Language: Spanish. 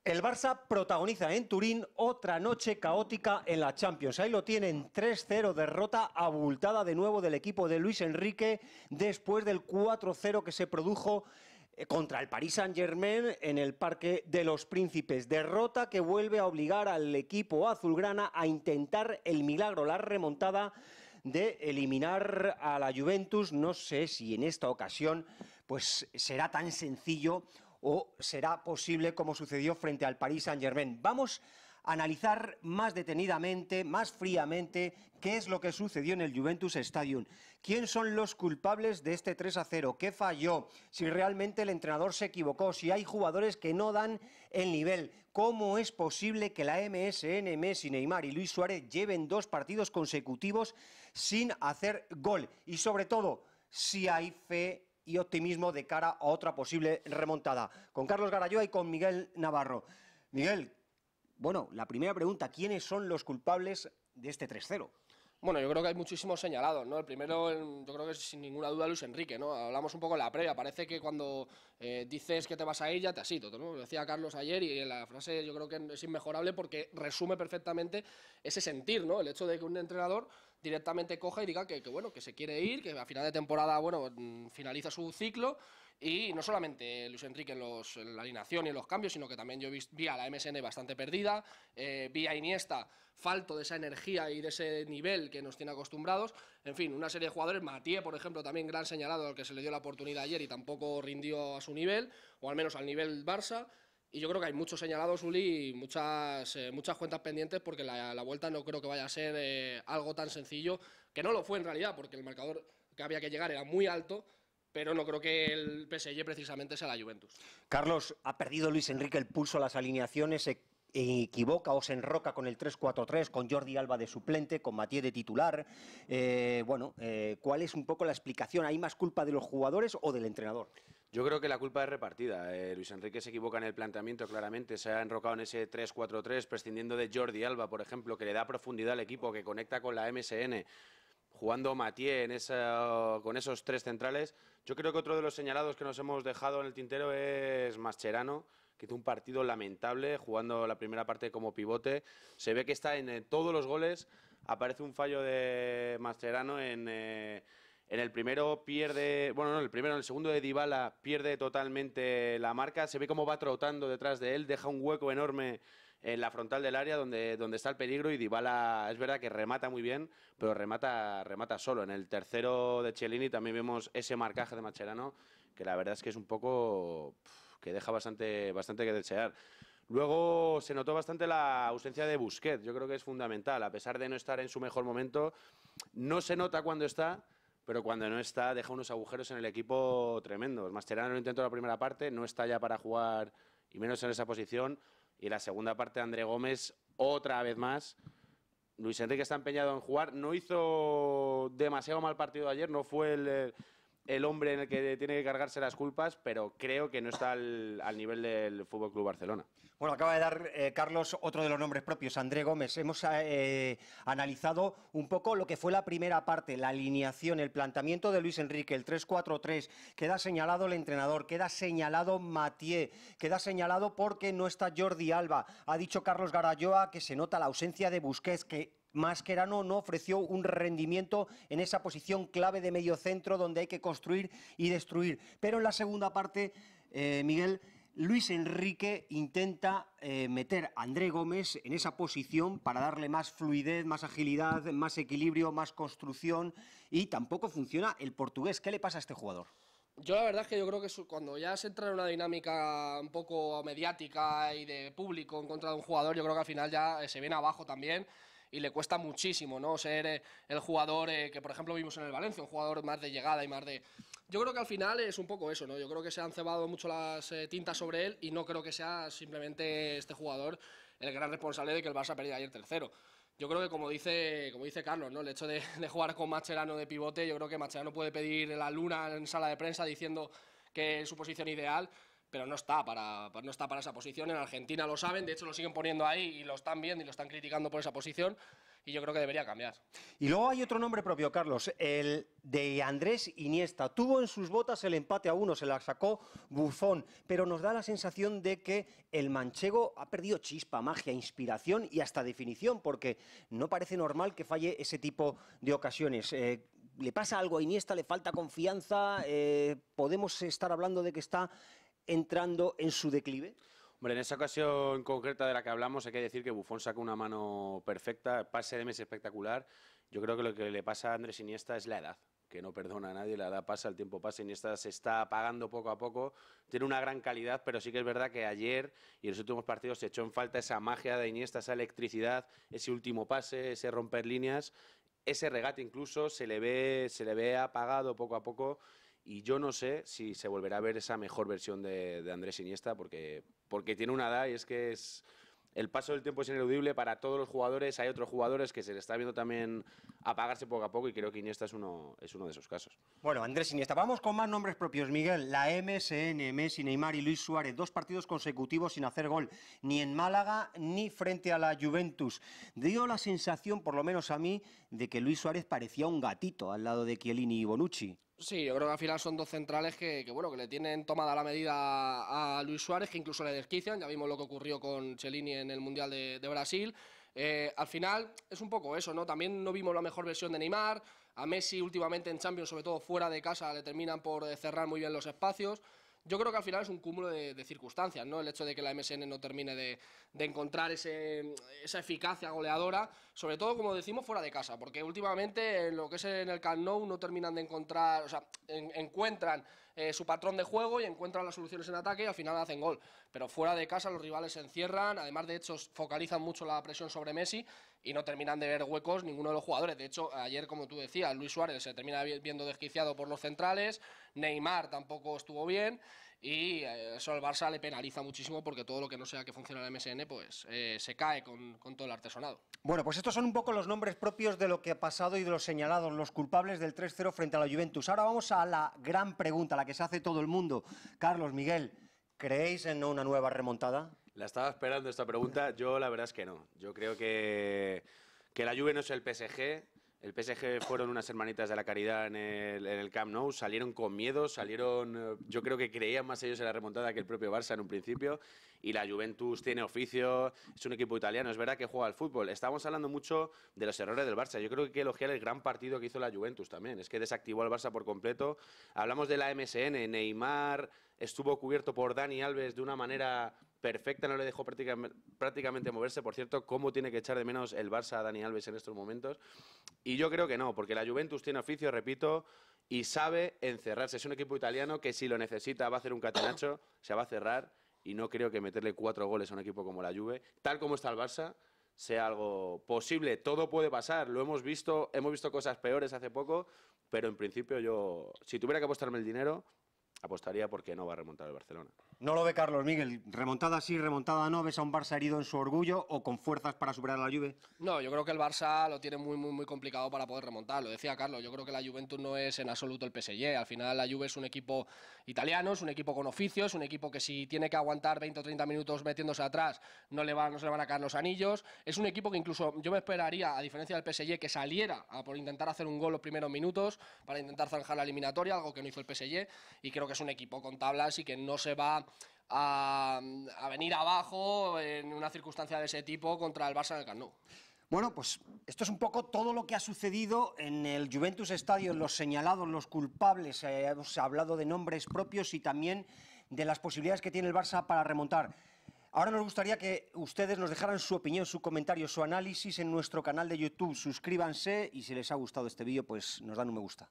El Barça protagoniza en Turín otra noche caótica en la Champions. Ahí lo tienen, 3-0, derrota abultada de nuevo del equipo de Luis Enrique después del 4-0 que se produjo contra el Paris Saint-Germain en el Parque de los Príncipes. Derrota que vuelve a obligar al equipo azulgrana a intentar el milagro, la remontada de eliminar a la Juventus. No sé si en esta ocasión pues será tan sencillo o será posible como sucedió frente al Paris Saint-Germain. Vamos a analizar más detenidamente, más fríamente, qué es lo que sucedió en el Juventus Stadium. ¿Quién son los culpables de este 3-0? ¿Qué falló? Si realmente el entrenador se equivocó, si hay jugadores que no dan el nivel. ¿Cómo es posible que la MSN, Messi, Neymar y Luis Suárez lleven 2 partidos consecutivos sin hacer gol? Y sobre todo, si hay fe y optimismo de cara a otra posible remontada. Con Carlos Garayoa y con Miguel Navarro. Miguel, bueno, la primera pregunta, ¿quiénes son los culpables de este 3-0? Bueno, yo creo que hay muchísimos señalados, ¿no? El primero, yo creo que es sin ninguna duda Luis Enrique, ¿no? Hablamos un poco en la previa, parece que cuando dices que te vas a ir ya te has ido, ¿no? Lo decía Carlos ayer y la frase yo creo que es inmejorable porque resume perfectamente ese sentir, ¿no? El hecho de que un entrenador directamente coja y diga bueno, que se quiere ir, que a final de temporada, bueno, finaliza su ciclo. Y no solamente Luis Enrique en la alineación y en los cambios, sino que también yo vi a la MSN bastante perdida, vi a Iniesta falto de esa energía y de ese nivel que nos tiene acostumbrados. En fin, una serie de jugadores, Mathieu, por ejemplo, también gran señalado, al que se le dio la oportunidad ayer y tampoco rindió a su nivel, o al menos al nivel Barça. Y yo creo que hay muchos señalados, Uli, y muchas cuentas pendientes, porque la vuelta no creo que vaya a ser algo tan sencillo, que no lo fue en realidad, porque el marcador que había que llegar era muy alto, pero no creo que el PSG precisamente sea la Juventus. Carlos, ¿ha perdido Luis Enrique el pulso a las alineaciones? ¿Se equivoca o se enroca con el 3-4-3, con Jordi Alba de suplente, con Mathieu de titular? ¿Cuál es un poco la explicación? ¿Hay más culpa de los jugadores o del entrenador? Yo creo que la culpa es repartida. Luis Enrique se equivoca en el planteamiento, claramente. Se ha enrocado en ese 3-4-3, prescindiendo de Jordi Alba, por ejemplo, que le da profundidad al equipo, que conecta con la MSN. Jugando Mathieu con esos 3 centrales. Yo creo que otro de los señalados que nos hemos dejado en el tintero es Mascherano, que hizo un partido lamentable, jugando la primera parte como pivote. Se ve que está en todos los goles. Aparece un fallo de Mascherano en el primero pierde, bueno, no, en el segundo de Dybala pierde totalmente la marca. Se ve cómo va trotando detrás de él, deja un hueco enorme en la frontal del área donde está el peligro, y Dybala es verdad que remata muy bien, pero remata solo. En el tercero de Chiellini también vemos ese marcaje de Mascherano, que la verdad es que es un poco que deja bastante que desear. Luego se notó bastante la ausencia de Busquets. Yo creo que es fundamental, a pesar de no estar en su mejor momento. No se nota cuando está, pero cuando no está deja unos agujeros en el equipo tremendos. Mascherano lo intentó en la primera parte, no está ya para jugar, y menos en esa posición. Y la segunda parte, André Gómez, otra vez más. Luis Enrique está empeñado en jugar. No hizo demasiado mal partido ayer, no fue el hombre en el que tiene que cargarse las culpas, pero creo que no está al nivel del FC Barcelona. Bueno, acaba de dar Carlos otro de los nombres propios, André Gómez. Hemos analizado un poco lo que fue la primera parte, la alineación, el planteamiento de Luis Enrique, el 3-4-3. Queda señalado el entrenador, queda señalado Mathieu, queda señalado porque no está Jordi Alba. Ha dicho Carlos Garayoa que se nota la ausencia de Busquets, que Mascherano no ofreció un rendimiento en esa posición clave de mediocentro donde hay que construir y destruir. Pero en la segunda parte, Miguel, Luis Enrique intenta meter a André Gómez en esa posición para darle más fluidez, más agilidad, más equilibrio, más construcción, y tampoco funciona el portugués. ¿Qué le pasa a este jugador? Yo la verdad es que yo creo que cuando ya se entra en una dinámica un poco mediática y de público en contra de un jugador, yo creo que al final ya se viene abajo también y le cuesta muchísimo, ¿no? Ser el jugador que, por ejemplo, vimos en el Valencia, un jugador más de llegada y más de... Yo creo que al final es un poco eso, ¿no? Yo creo que se han cebado mucho las tintas sobre él y no creo que sea simplemente este jugador el gran responsable de que el Barça perdiera ayer 3-0. Yo creo que como dice Carlos, ¿no? El hecho de jugar con Mascherano de pivote, yo creo que Mascherano puede pedir la luna en sala de prensa diciendo que es su posición ideal, pero no está para esa posición. En Argentina lo saben, de hecho lo siguen poniendo ahí y lo están viendo y lo están criticando por esa posición. y yo creo que debería cambiar. Y luego hay otro nombre propio, Carlos, el de Andrés Iniesta. Tuvo en sus botas el empate a 1, se la sacó Buffon, pero nos da la sensación de que el manchego ha perdido chispa, magia, inspiración y hasta definición, porque no parece normal que falle ese tipo de ocasiones. ¿Le pasa algo a Iniesta? ¿Le falta confianza? ¿Podemos estar hablando de que está entrando en su declive? Hombre, en esa ocasión concreta de la que hablamos hay que decir que Buffon saca una mano perfecta, pase de Messi espectacular. Yo creo que lo que le pasa a Andrés Iniesta es la edad, que no perdona a nadie, la edad pasa, el tiempo pasa, Iniesta se está apagando poco a poco, tiene una gran calidad, pero sí que es verdad que ayer y en los últimos partidos se echó en falta esa magia de Iniesta, esa electricidad, ese último pase, ese romper líneas, ese regate incluso, se le ve apagado poco a poco. Y yo no sé si se volverá a ver esa mejor versión de Andrés Iniesta, porque tiene una edad y es que el paso del tiempo es ineludible para todos los jugadores. Hay otros jugadores que se le está viendo también apagarse poco a poco y creo que Iniesta es uno de esos casos. Bueno, Andrés Iniesta. Vamos con más nombres propios, Miguel. La MSN, Messi, Neymar y Luis Suárez. 2 partidos consecutivos sin hacer gol, ni en Málaga ni frente a la Juventus. Dio la sensación, por lo menos a mí, de que Luis Suárez parecía un gatito al lado de Chiellini y Bonucci. Sí, yo creo que al final son dos centrales que le tienen tomada la medida a Luis Suárez, que incluso le desquician. Ya vimos lo que ocurrió con Chiellini en el Mundial de Brasil. Al final es un poco eso, ¿no? También no vimos la mejor versión de Neymar. A Messi últimamente en Champions, sobre todo fuera de casa, le terminan por cerrar muy bien los espacios. Yo creo que al final es un cúmulo de circunstancias, ¿no? El hecho de que la MSN no termine de encontrar esa eficacia goleadora, sobre todo, como decimos, fuera de casa, porque últimamente en lo que es en el Camp Nou no terminan de encontrar, o sea, encuentran su patrón de juego y encuentran las soluciones en ataque y al final hacen gol. Pero fuera de casa los rivales se encierran, además de hecho focalizan mucho la presión sobre Messi y no terminan de ver huecos ninguno de los jugadores. De hecho, ayer, como tú decías, Luis Suárez se termina viendo desquiciado por los centrales, Neymar tampoco estuvo bien y eso al Barça le penaliza muchísimo porque todo lo que no sea que funcione en la MSN pues se cae con todo el artesonado. Bueno, pues estos son un poco los nombres propios de lo que ha pasado y de los señalados, los culpables del 3-0 frente a la Juventus. Ahora vamos a la gran pregunta, la que se hace todo el mundo. Carlos, Miguel, ¿creéis en una nueva remontada? La estaba esperando esta pregunta, yo la verdad es que no. Yo creo que la Juve no es el PSG. El PSG fueron unas hermanitas de la caridad en el Camp Nou, salieron con miedo, yo creo que creían más ellos en la remontada que el propio Barça en un principio, y la Juventus tiene oficio, es un equipo italiano, es verdad que juega al fútbol. Estamos hablando mucho de los errores del Barça, yo creo que hay que elogiar el gran partido que hizo la Juventus también, es que desactivó al Barça por completo. Hablamos de la MSN, Neymar estuvo cubierto por Dani Alves de una manera perfecta, no le dejó prácticamente moverse. Por cierto, ¿cómo tiene que echar de menos el Barça a Dani Alves en estos momentos? Y yo creo que no, porque la Juventus tiene oficio, repito, y sabe encerrarse. Es un equipo italiano que si lo necesita va a hacer un catenaccio, se va a cerrar, y no creo que meterle 4 goles a un equipo como la Juve, tal como está el Barça, sea algo posible. Todo puede pasar, lo hemos visto cosas peores hace poco, pero en principio yo, si tuviera que apostarme el dinero, apostaría porque no va a remontar el Barcelona. No lo ve Carlos, Miguel. ¿Remontada sí, remontada no? ¿Ves a un Barça herido en su orgullo o con fuerzas para superar a la Juve? No, yo creo que el Barça lo tiene muy complicado para poder remontar. Lo decía Carlos, yo creo que la Juventus no es en absoluto el PSG. Al final la Juve es un equipo italiano, es un equipo con oficio, es un equipo que si tiene que aguantar 20 o 30 minutos metiéndose atrás no se le van a caer los anillos. Es un equipo que incluso yo me esperaría, a diferencia del PSG, que saliera a por intentar hacer un gol los primeros minutos para intentar zanjar la eliminatoria, algo que no hizo el PSG, y creo que es un equipo con tablas y que no se va a venir abajo en una circunstancia de ese tipo contra el Barça en el Camp Nou. Bueno, pues esto es un poco todo lo que ha sucedido en el Juventus Stadium, los señalados, los culpables. Hemos hablado de nombres propios y también de las posibilidades que tiene el Barça para remontar. Ahora nos gustaría que ustedes nos dejaran su opinión, su comentario, su análisis en nuestro canal de YouTube. Suscríbanse y si les ha gustado este vídeo, pues nos dan un me gusta.